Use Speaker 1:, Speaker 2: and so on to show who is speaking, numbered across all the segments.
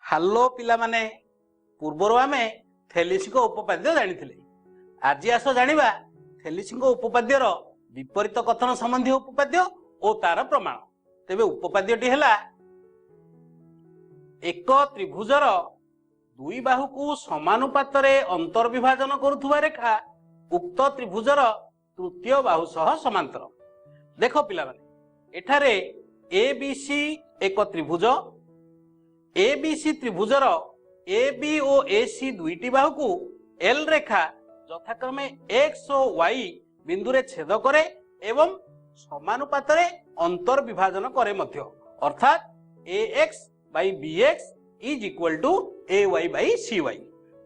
Speaker 1: हालो पिला माने पूर्वर आमे थेलिसिको उपपाद्य जानिथिले। आज आस जानिबा थेलिसिको उपपाद्यर विपरीत कथन संबंधी उपपाद्य और तार प्रमाण। तेबे उपपाद्यटी हैला एक त्रिभुजर दुई बाहु को समानुपात रे अंतर्विभाजन करुथुवा रेखा उक्त त्रिभुजर तृतीय बाहु सह समांतर। देखो पिला माने एठारे एबीसी एक त्रिभुज एबीसी त्रिभुजर एबी और एसी दुईटी बाहु को एल रेखा यथाक्रमे एक्स और वाई बिंदु रे छेद करे एवं समानुपात रे अंतर्विभाजन करे मध्य, अर्थात ax by bx is equal to ay by cy।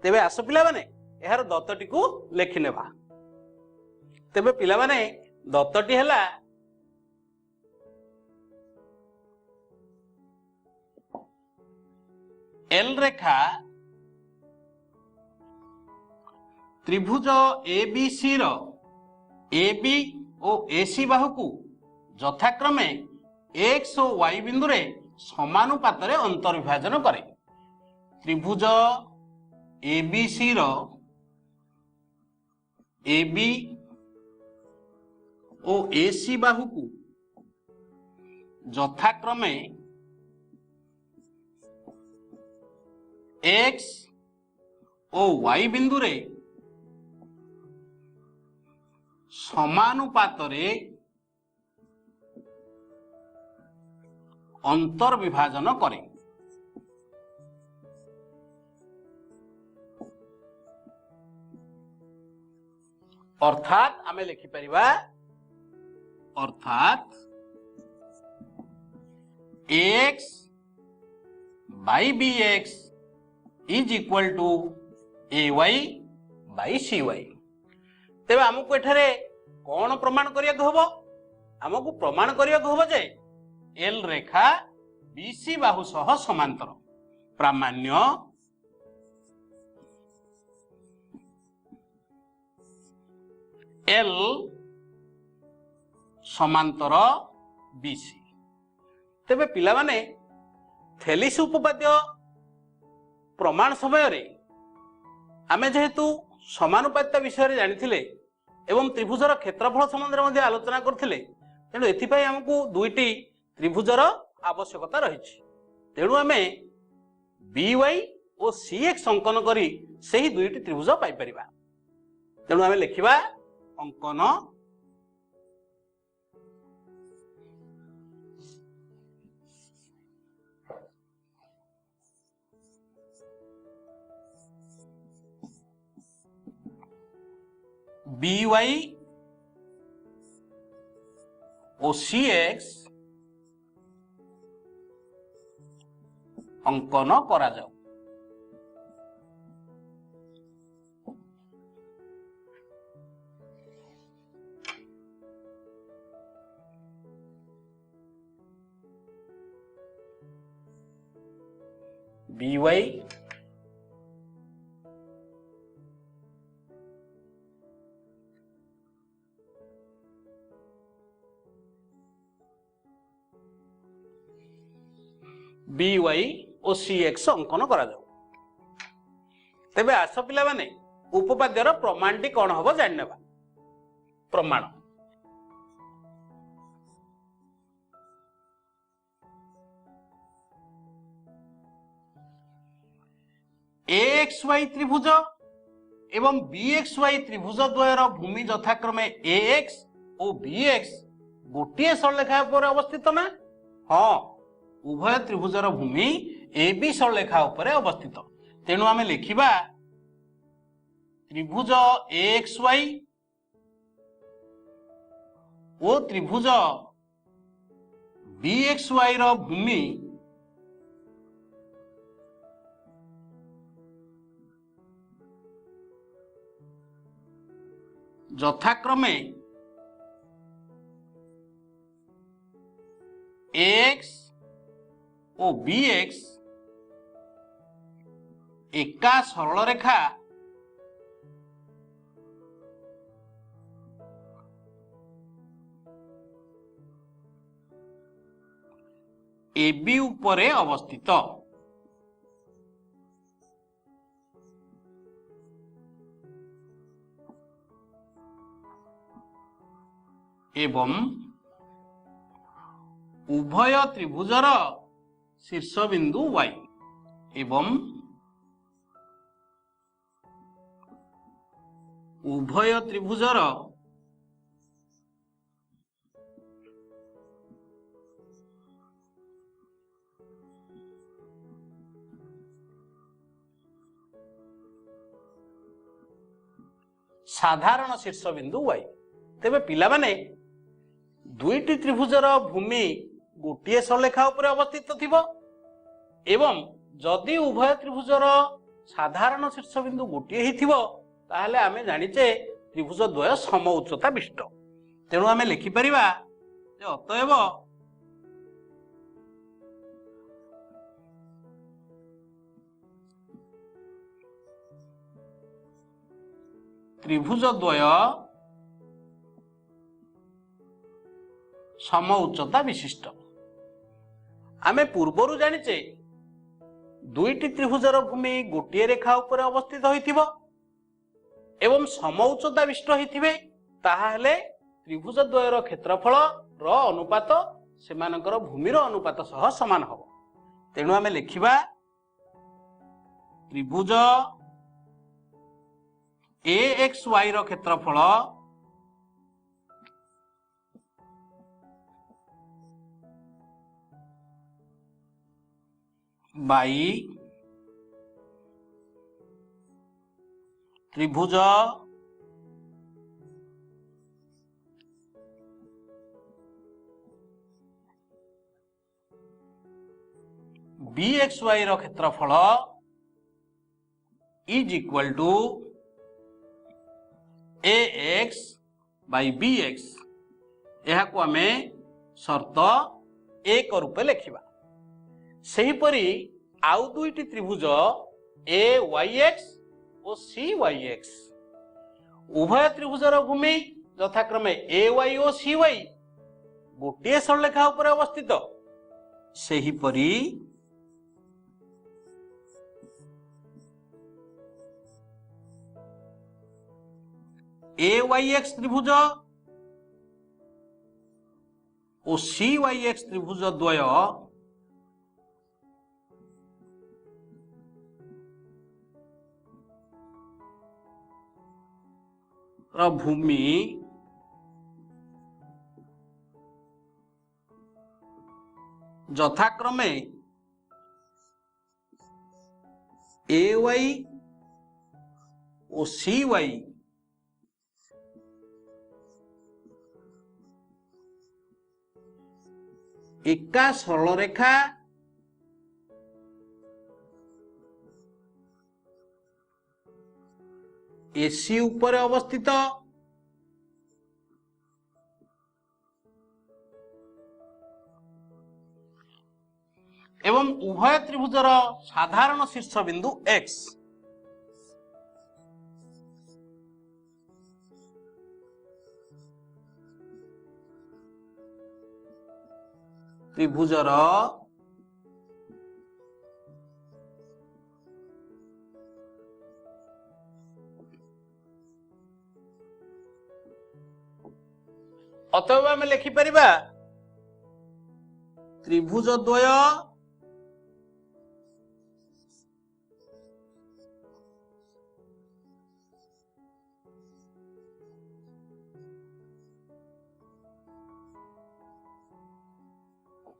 Speaker 1: तेबे आसो पिला माने एहार दत्तटी को लेखि नेबा। तेबे पिला माने दत्तटी हैला एल रेखा त्रिभुज एबीसी रो एबी और एसी बाहु को यथाक्रमे एक्स और वाई बिंदु रे समानुपात रे अंतर्विभाजन करे। त्रिभुज एबीसी रो एबी और एसी बाहु को यथाक्रमे एक्स और वाई बिंदु रे समानुपात रे अंतर्विभाजन करे। अर्थात आमे लिखि परिबा अर्थात ax by bx is equal to ay by cy। तेबे हमको एठारे कौन प्रमाण करिया हबो? हमको प्रमाण करिया हबो जे एल रेखा बीसी बाहु सह समांतर। प्रामाण्य एल समांतर बीसी। तेबे पिला माने थेलिस उपपाद्य प्रमाण समय रे आमे जेहेतु समानुपात विषय जानिथिले एवं त्रिभुजर क्षेत्रफल संबंध में आलोचना करथिले, तेणु एथिपाई हमकु दुईटी त्रिभुजर आवश्यकता रही। तेणु आमे BY और CX अंकन करी सही दुईटी त्रिभुज पाई परिबा। तेणु आमे लिखिबा अंकन BY और CX अंकन करा जाओ। BY BY और CX अंकन करा जाओ। तेबे आस पिला माने उपपाद्यर प्रमाणटी कौन हबो जानि नेबा। प्रमाण AXY त्रिभुज एवं BXY त्रिभुज द्वयर भूमि यथाक्रमे AX और BX गोटे सरलेखा पर अवस्थित ना? हाँ, उभय त्रिभुजर भूमि AB सरलेखा उपरे अवस्थित। तेणु आमे लिखिबा त्रिभुज AXY और त्रिभुज BXY रो भूमि यथाक्रमे AX और BX एका सरल रेखा AB उपरे अवस्थित। एवं उभय त्रिभुजर शीर्ष बिंदु y एवं उभय त्रिभुजर साधारण शीर्ष बिंदु y। तेबे पिला माने दुईटी त्रिभुजर भूमि गोटे सरलेखा उपर अवस्थित थिबो एवं जदि उभय त्रिभुजर साधारण शीर्ष बिंदु गोटे ही थिबो ताहले आमे जानिचे त्रिभुज द्वय सम उच्चता विशिष्ट। तेणु आमे लिखि परिबा जे अतएव त्रिभुज द्वय सम उच्चता विशिष्ट। आमे पूर्वरु जानिचे दुईटी त्रिभुजर भूमि गोटे रेखा उपर अवस्थित होइथिबो एवं सम उच्चता विशिष्ट होइथिबे ताहाले त्रिभुज द्वयर क्षेत्रफल र अनुपात सेमानकर भूमिर अनुपात सह समान हबो। तेणु आमे लिखिबा त्रिभुज AXY रो क्षेत्रफल बाई त्रिभुज BXY रो क्षेत्रफल is equal to AX by BX। यह को हमें शर्त 1 रूपे लिखिबा। सही परी आउ दुईटी त्रिभुज AYX और CYX उभय त्रिभुजर भूमि यथाक्रमे AY और CY गोटे सरलेखा उपर अवस्थित। सही परी AYX त्रिभुज और CYX त्रिभुज द्वय भूमि यथाक्रमे AY और CY एका सरल रेखा AC ऊपर अवस्थित एवं उभय त्रिभुजर साधारण शीर्ष बिंदु X त्रिभुजर अतएव आम लिखिपर त्रिभुज द्वय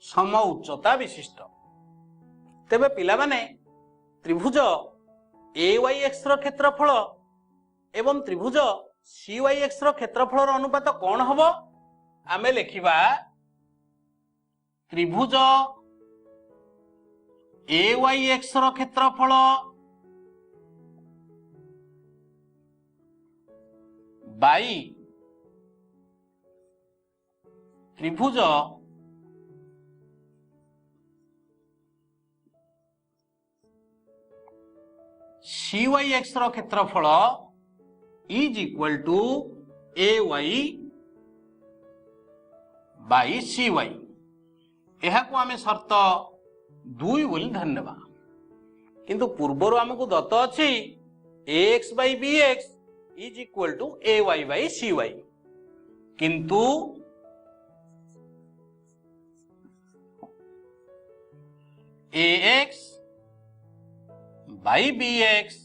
Speaker 1: सम उच्चता विशिष्ट। तेबे पिला माने त्रिभुज AYX रो क्षेत्रफल एवं त्रिभुज CYX रो क्षेत्रफल अनुपात कौन हबो? आमे लिखिबा त्रिभुज AYX रो क्षेत्रफल बाई त्रिभुज CYX रो क्षेत्रफल is equal to AY by CY। यह को आमे शर्त 2 बोली धन्यवा। किंतु पूर्वर आमको दत्त अछि AX by BX is equal to AY by CY। किंतु ax by bx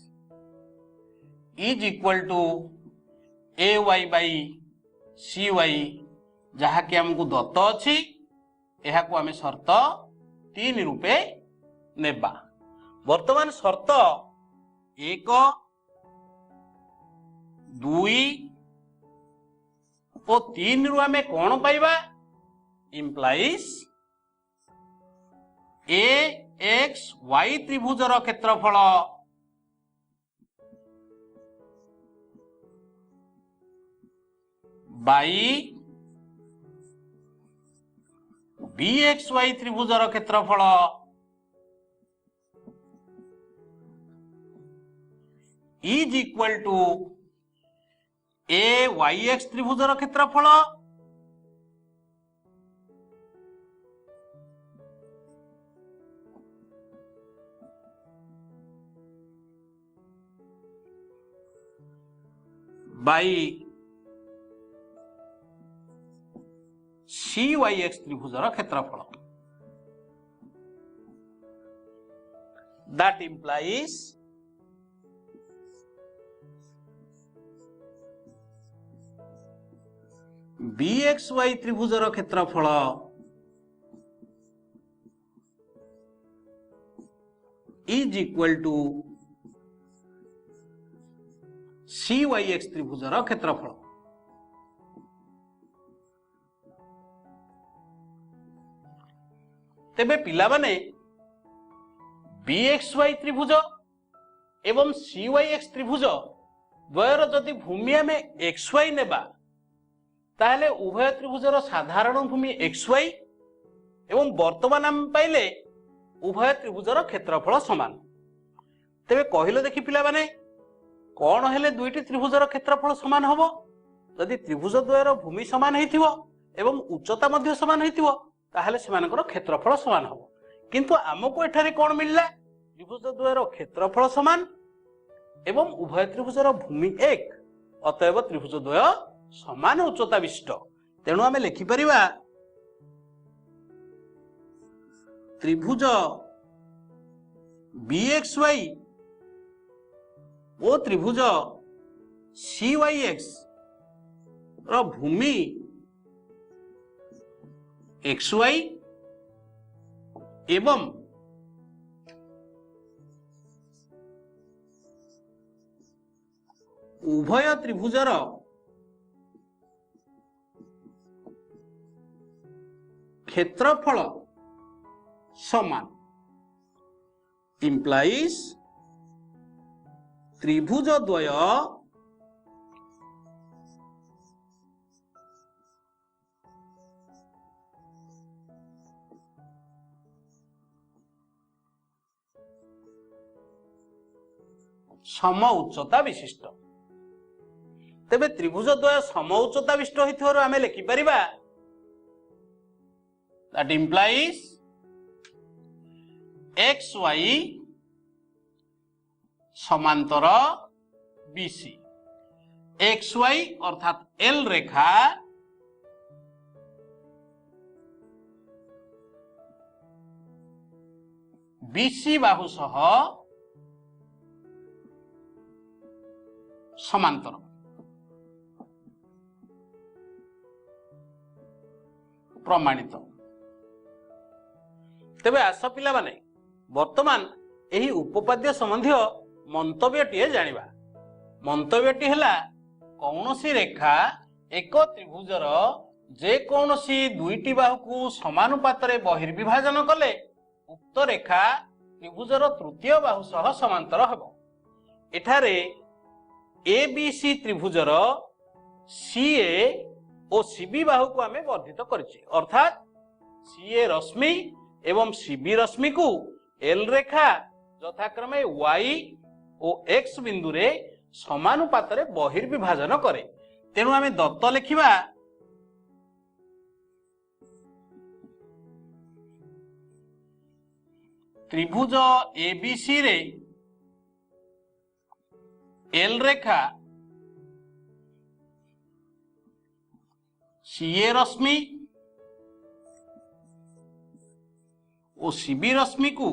Speaker 1: is equal to ay by cy जहा कि हमको दत्त अछि एहा को हमें शर्त 3 रूपे नेबा। वर्तमान शर्त 1 2 और 3 रु हमें कौन पाइबा इम्प्लाइज ए एक्स वाई त्रिभुजर क्षेत्रफल बाई बी एक्स वाई त्रिभुजर क्षेत्रफल is equal to A Y X त्रिभुजर क्षेत्रफल बाई सी वाई एक्स त्रिभुजर क्षेत्रफल that implies B X Y त्रिभुजर क्षेत्रफल is equal to C Y X त्रिभुजर क्षेत्रफल। तेबे पिला माने बी एक्स वाई त्रिभुज एवं सी वाई एक्स त्रिभुज द्वयर जदि भूमि आम एक्स वाई नेबा ताहले उभय त्रिभुजर साधारण भूमि एक्स वाई एवं वर्तमान आम पाइले उभय त्रिभुजर क्षेत्रफल समान। तेबे कहिलो देखि पिला माने कौन हेले दुईटी त्रिभुजर क्षेत्रफल समान हबो जदि त्रिभुज द्वयर भूमि समान हेतिबो एवं उच्चता मध्य समान हेतिबो ताहले सेमानकर क्षेत्रफल समान हबो। किंतु आमको एठारे कौन मिलला त्रिभुज द्वयर क्षेत्रफल समान एवं उभय त्रिभुजर भूमि एक अतएव त्रिभुज द्वय समान उच्चता विशिष्ट। तेणु आमे लिखि परिबा त्रिभुज BXY ओ त्रिभुज CYX रो भूमि XY एवं उभय त्रिभुजर क्षेत्रफल समान implies त्रिभुज द्वय सम उच्चता विशिष्ट। तेबे त्रिभुज द्वय सम उच्चता विशिष्ट होइथिबारु आमे लिखि परिबा that implies XY समांतर BC। XY अर्थात L रेखा BC बाहु सह समांतर। प्रमाणित। तेबे आस पिला माने वर्तमान एही उपपाद्य संबंधी मंतव्यटीए जानिबा। मंतव्यटी हला कौनसी रेखा एक त्रिभुजर जे कौनसी दुईटी बाहुकु समानुपातरे बहिर्विभाजन कले उक्त रेखा त्रिभुजर तृतीय बाहु सह समांतर हेबो। एठारे ABC त्रिभुजर CA और CB बाहु को आमे वर्धित करिछि अर्थात CA रश्मि एवं CB रश्मि को L रेखा यथाक्रमे Y और X बिंदु रे समानुपात रे बहिर्विभाजन करे। तेणु आमे दत्त लिखिबा त्रिभुज ABC रे L रेखा CA रश्मि ओ सीबी रश्मि को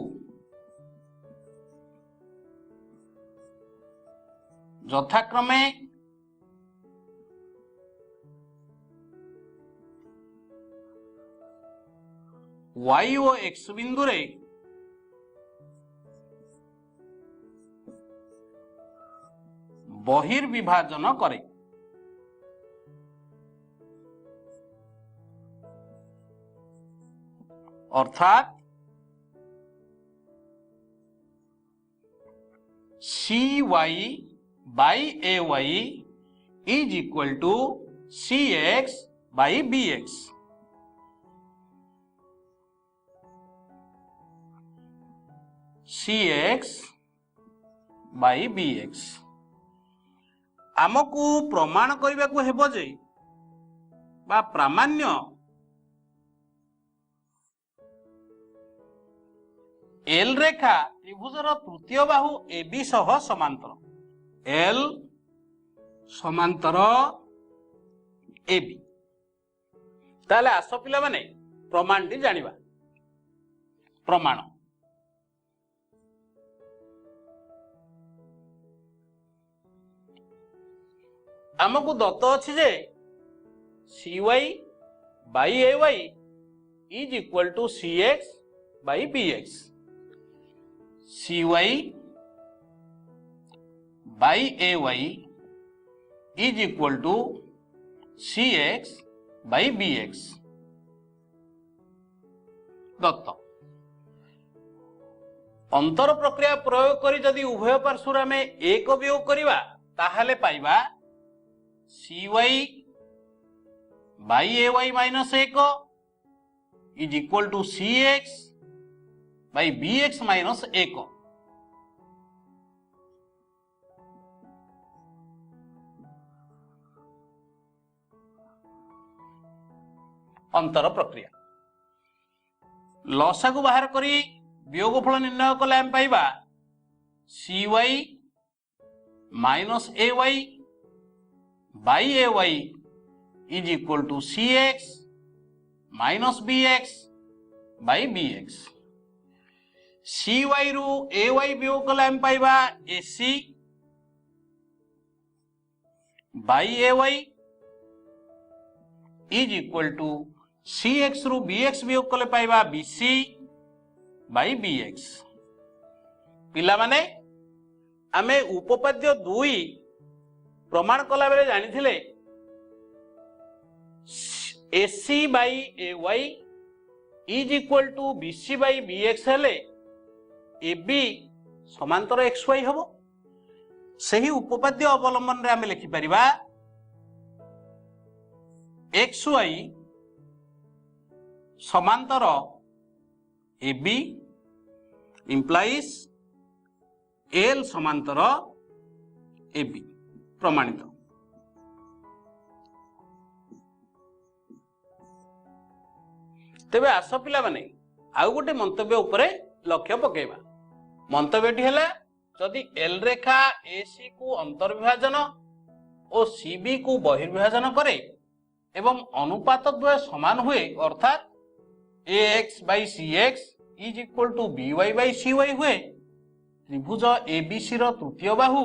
Speaker 1: यथाक्रमे वाई ओ एक्स बिंदु रे बहिर्विभाजन करे। अर्थात C Y by A Y is equal to C X by B X. C X by B X आमको प्रमाण करने को हेबो जे बा प्रामाण्य एल रेखा त्रिभुजर तृतीय बाहु ए बी सह समांतर। एल समांतर ए बी। ताले आस पिला माने प्रमाण टी जानिबा। प्रमाण आमको दत्त अच्छी जे C Y by A Y is equal to C X by B X. C Y by A Y is equal to C X by B X दत्त। अंतर प्रक्रिया प्रयोग करी जदि उभय पार्श्वर में एक वियोग करिबा ताहाले पाइबा C Y by A Y minus एक is equal to C X by B X minus एक। अंतर प्रक्रिया लसा को बाहर करी वियोगफल निर्णय कले आम पाइबा C Y minus A Y by A Y is equal to C X minus B X by B X. C Y रु ए वाई वियोग कले आम पाइबा A C by A Y is equal to C X रु B X वियोग कले पाइबा B C by B X. पिला माने आमे उपपाद्य दुई प्रमाण कला बेले जानी थिले AC by A Y is equal to BC by B X हेले ए बी समांतर एक्स वाई हबो। सही उपपाद्य अवलंबन रे आमे लिखि परिबा एक्स वाई समांतर ए बी इंप्लाइज एल समांतर ए बी प्रमाणित। तेबे आस पिला माने आउ गोटे मंतव्य उपरे लक्ष्य पकेबा। मंतव्यटी हैला जदि एल रेखा एसी को अंतर्विभाजन और सीबी को बहिर्विभाजन करे एवं अनुपात द्वय समान हुए अर्थात A X by C X is equal to B Y by C Y हुए त्रिभुज एबीसी रो तृतीय बाहु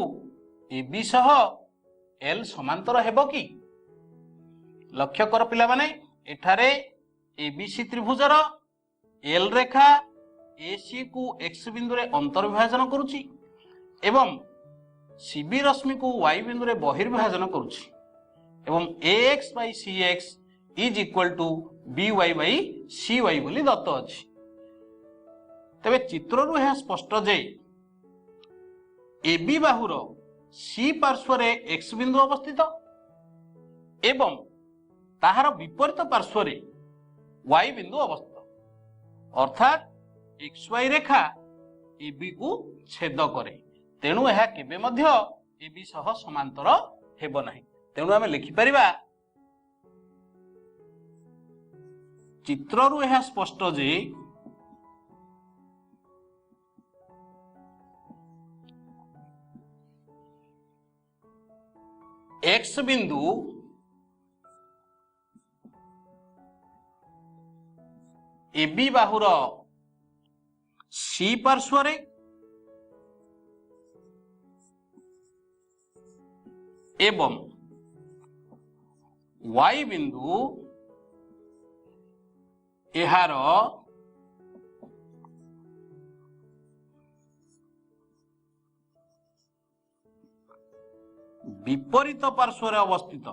Speaker 1: एबी सह एल समांतर हेबो कि? लक्ष्य कर पिला माने एठारे एबीसी त्रिभुजर एल रेखा एसी को एक्स बिंदु रे अंतर्विभाजन करुची एवं सीबी रश्मि को वाई बिंदु रे बहिर्विभाजन करुची एवं A X by C X is equal to B Y by C Y बोली दत्त अछि। तबे चित्र रु यह स्पष्ट जे एबी बाहुर सी पार्श्व रे एक्स बिंदु अवस्थित एवं ताहार विपरीत पार्श्व रे वाई बिंदु अवस्थित अर्थात एक्स वाई रेखा एबी को छेद करे तेणु यह केबे मध्य एबी सह समांतर हेबो नाही। तेणु आमे लिखि परिबा चित्र रु यह स्पष्ट जे एक्स बिंदु एबी बाहुर सी पार्श्व रे एवं वाई बिंदु एहार विपरीत पार्श्व रे अवस्थित।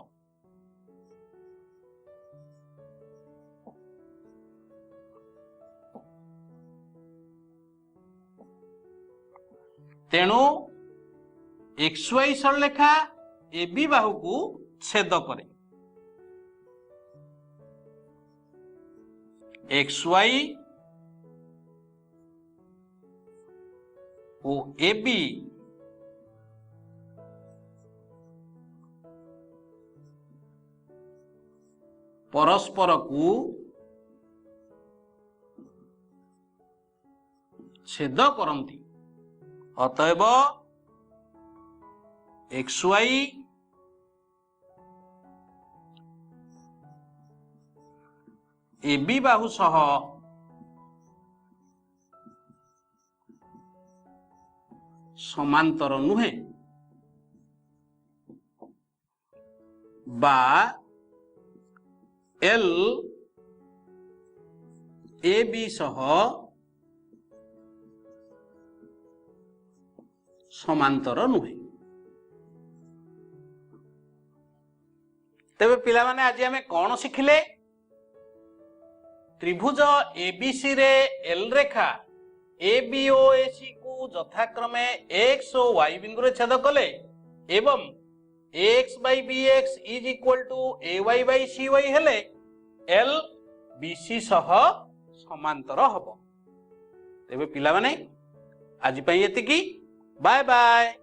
Speaker 1: तेणु XY सरलेखा AB बाहु को छेद करे। XY और AB परस्पर को छेद करती। अतएव XY AB बाहु सह समांतर नुहे बा L AB सह समांतर नुहे। तेबे पिला माने आज हमें कौन शिखिले? त्रिभुज एबीसी रे एल रेखा AB और AC को यथाक्रमे X और Y बिंदु रे छेद कले एवं X by BX is equal to AY by CY हेले L BC सह समांतर हबो। तेबे पिला माने आज पई एतिकी बाय बाय।